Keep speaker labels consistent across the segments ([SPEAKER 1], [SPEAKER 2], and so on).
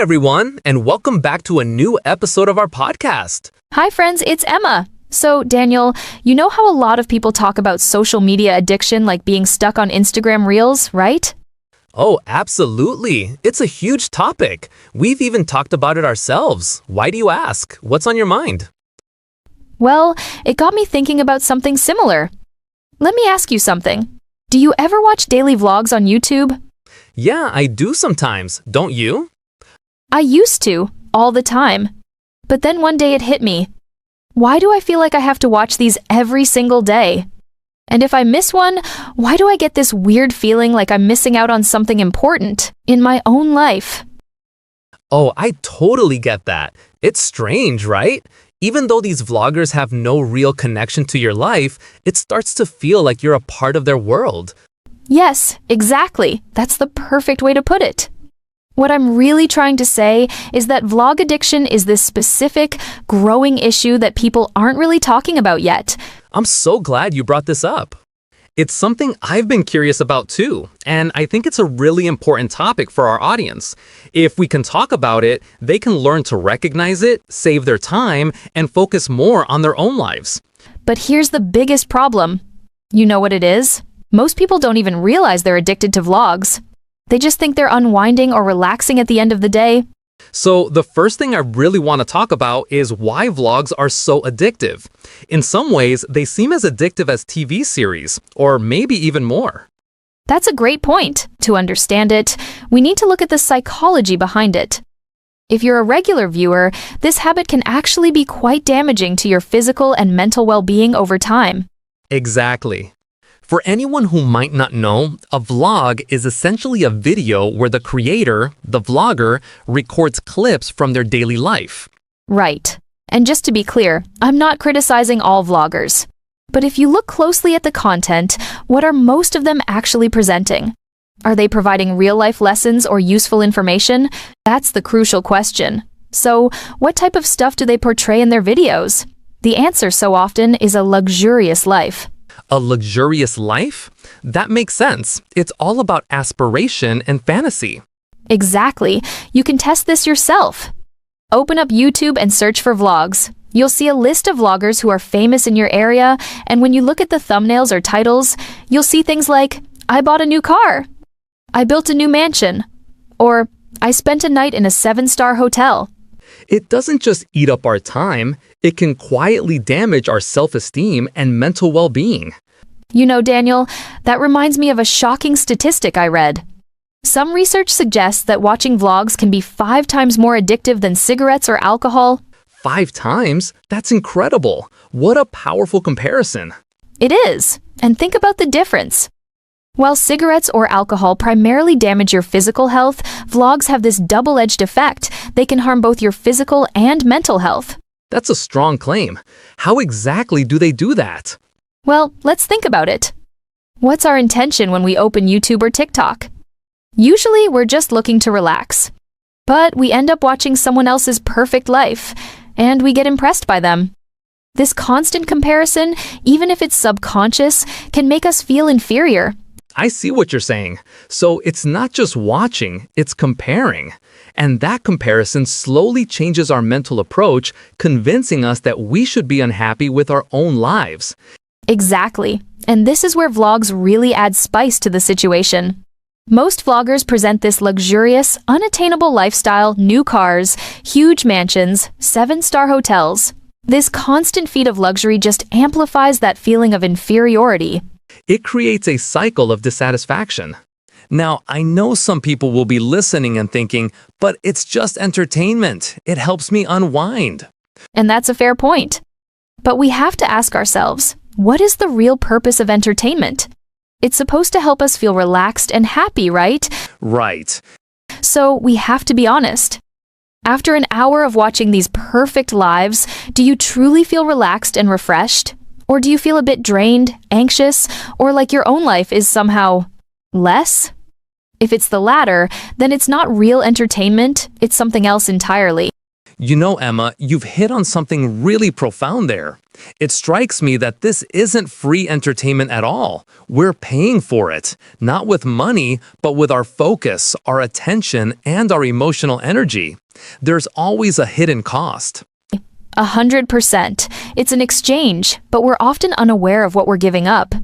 [SPEAKER 1] everyone, and welcome back to a new episode of our podcast.
[SPEAKER 2] Hi friends, it's Emma. So Daniel, you know how a lot of people talk about social media addiction like being stuck on Instagram Reels, right?
[SPEAKER 1] Oh, absolutely. It's a huge topic. We've even talked about it ourselves. Why do you ask? What's on your mind?
[SPEAKER 2] Well, it got me thinking about something similar. Let me ask you something. Do you ever watch daily vlogs on YouTube?
[SPEAKER 1] Yeah, I do sometimes. Don't you?
[SPEAKER 2] I used to, all the time. But then one day it hit me. Why do I feel like I have to watch these every single day? And if I miss one, why do I get this weird feeling like I'm missing out on something important in my own life?
[SPEAKER 1] Oh, I totally get that. It's strange, right? Even though these vloggers have no real connection to your life, it starts to feel like you're a part of their world.
[SPEAKER 2] Yes, exactly. That's the perfect way to put it. What I'm really trying to say is that vlog addiction is this specific, growing issue that people aren't really talking about yet.
[SPEAKER 1] I'm so glad you brought this up. It's something I've been curious about too, and I think it's a really important topic for our audience. If we can talk about it, they can learn to recognize it, save their time, and focus more on their own lives.
[SPEAKER 2] But here's the biggest problem. You know what it is? Most people don't even realize they're addicted to vlogs. They just think they're unwinding or relaxing at the end of the day.
[SPEAKER 1] So the first thing I really want to talk about is why vlogs are so addictive. In some ways, they seem as addictive as TV series, or maybe even more.
[SPEAKER 2] That's a great point. To understand it, we need to look at the psychology behind it. If you're a regular viewer, this habit can actually be quite damaging to your physical and mental well-being over time.
[SPEAKER 1] Exactly. For anyone who might not know, a vlog is essentially a video where the creator, the vlogger, records clips from their daily life.
[SPEAKER 2] Right. And just to be clear, I'm not criticizing all vloggers. But if you look closely at the content, what are most of them actually presenting? Are they providing real-life lessons or useful information? That's the crucial question. So, what type of stuff do they portray in their videos? The answer so often is a luxurious life.
[SPEAKER 1] A luxurious life? That makes sense. It's all about aspiration and fantasy.
[SPEAKER 2] Exactly. You can test this yourself. Open up YouTube and search for vlogs. You'll see a list of vloggers who are famous in your area, and when you look at the thumbnails or titles, you'll see things like, "I bought a new car," "I built a new mansion," or "I spent a night in a 7-star hotel."
[SPEAKER 1] It doesn't just eat up our time, it can quietly damage our self-esteem and mental well-being.
[SPEAKER 2] You know, Daniel, that reminds me of a shocking statistic I read. Some research suggests that watching vlogs can be 5 times more addictive than cigarettes or alcohol.
[SPEAKER 1] 5 times? That's incredible. What a powerful comparison.
[SPEAKER 2] It is. And think about the difference. While cigarettes or alcohol primarily damage your physical health, vlogs have this double-edged effect. They can harm both your physical and mental health.
[SPEAKER 1] That's a strong claim. How exactly do they do that?
[SPEAKER 2] Well, let's think about it. What's our intention when we open YouTube or TikTok? Usually, we're just looking to relax. But we end up watching someone else's perfect life, and we get impressed by them. This constant comparison, even if it's subconscious, can make us feel inferior.
[SPEAKER 1] I see what you're saying. So it's not just watching, it's comparing. And that comparison slowly changes our mental approach, convincing us that we should be unhappy with our own lives.
[SPEAKER 2] Exactly. And this is where vlogs really add spice to the situation. Most vloggers present this luxurious, unattainable lifestyle, new cars, huge mansions, 7-star hotels. This constant feed of luxury just amplifies that feeling of inferiority.
[SPEAKER 1] It creates a cycle of dissatisfaction. Now, I know some people will be listening and thinking, but it's just entertainment. It helps me unwind.
[SPEAKER 2] And that's a fair point. But we have to ask ourselves, what is the real purpose of entertainment? It's supposed to help us feel relaxed and happy, right?
[SPEAKER 1] Right.
[SPEAKER 2] So we have to be honest. After an hour of watching these perfect lives, do you truly feel relaxed and refreshed? Or do you feel a bit drained, anxious, or like your own life is somehow less? If it's the latter, then it's not real entertainment, it's something else entirely.
[SPEAKER 1] You know, Emma, you've hit on something really profound there. It strikes me that this isn't free entertainment at all. We're paying for it, not with money, but with our focus, our attention, and our emotional energy. There's always a hidden cost.
[SPEAKER 2] 100%. It's an exchange, but we're often unaware of what we're giving up.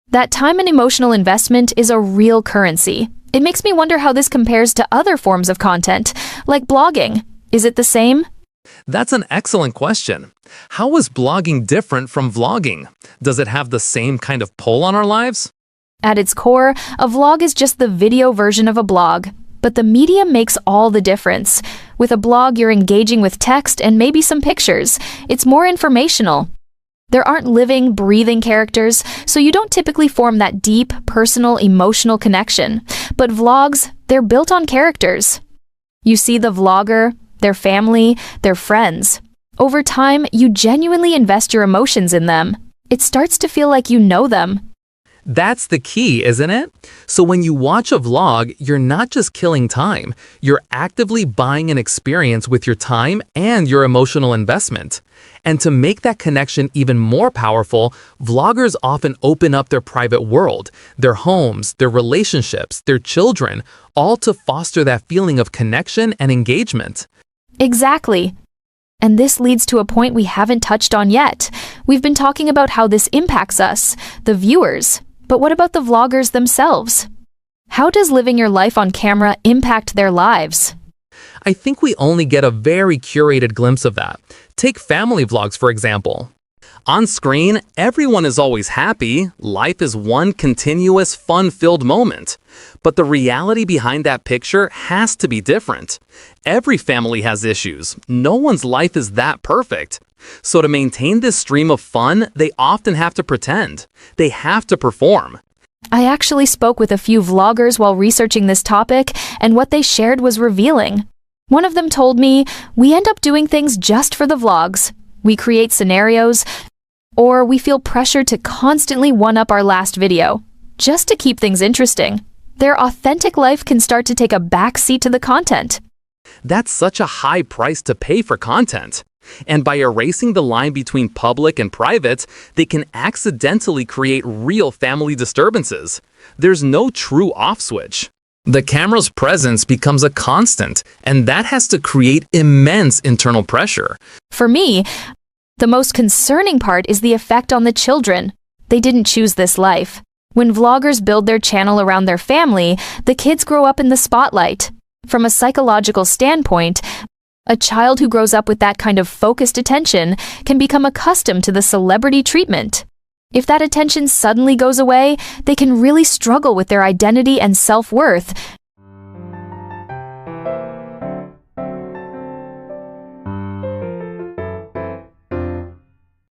[SPEAKER 2] That time and emotional investment is a real currency. It makes me wonder how this compares to other forms of content, like blogging. Is it the same?
[SPEAKER 1] That's an excellent question. How is blogging different from vlogging? Does it have the same kind of pull on our lives?
[SPEAKER 2] At its core, a vlog is just the video version of a blog, but the medium makes all the difference. With a blog, you're engaging with text and maybe some pictures. It's more informational. There aren't living, breathing characters, so you don't typically form that deep, personal, emotional connection. But vlogs, they're built on characters. You see the vlogger, their family, their friends. Over time, you genuinely invest your emotions in them. It starts to feel like you know them.
[SPEAKER 1] That's the key, isn't it? So when you watch a vlog, you're not just killing time. You're actively buying an experience with your time and your emotional investment. And to make that connection even more powerful, vloggers often open up their private world, their homes, their relationships, their children, all to foster that feeling of connection and engagement.
[SPEAKER 2] Exactly. And this leads to a point we haven't touched on yet. We've been talking about how this impacts us, the viewers. But what about the vloggers themselves? How does living your life on camera impact their lives?
[SPEAKER 1] I think we only get a very curated glimpse of that. Take family vlogs, for example. On screen, everyone is always happy. Life is one continuous, fun-filled moment. But the reality behind that picture has to be different. Every family has issues. No one's life is that perfect. So to maintain this stream of fun, they often have to pretend. They have to perform.
[SPEAKER 2] I actually spoke with a few vloggers while researching this topic, and what they shared was revealing. One of them told me, "We end up doing things just for the vlogs. We create scenarios, or we feel pressure to constantly one-up our last video, just to keep things interesting." Their authentic life can start to take a backseat to the content.
[SPEAKER 1] That's such a high price to pay for content. And by erasing the line between public and private, they can accidentally create real family disturbances. There's no true off switch. The camera's presence becomes a constant, and that has to create immense internal pressure.
[SPEAKER 2] For me, the most concerning part is the effect on the children. They didn't choose this life. When vloggers build their channel around their family, the kids grow up in the spotlight. From a psychological standpoint, a child who grows up with that kind of focused attention can become accustomed to the celebrity treatment. If that attention suddenly goes away, they can really struggle with their identity and self-worth,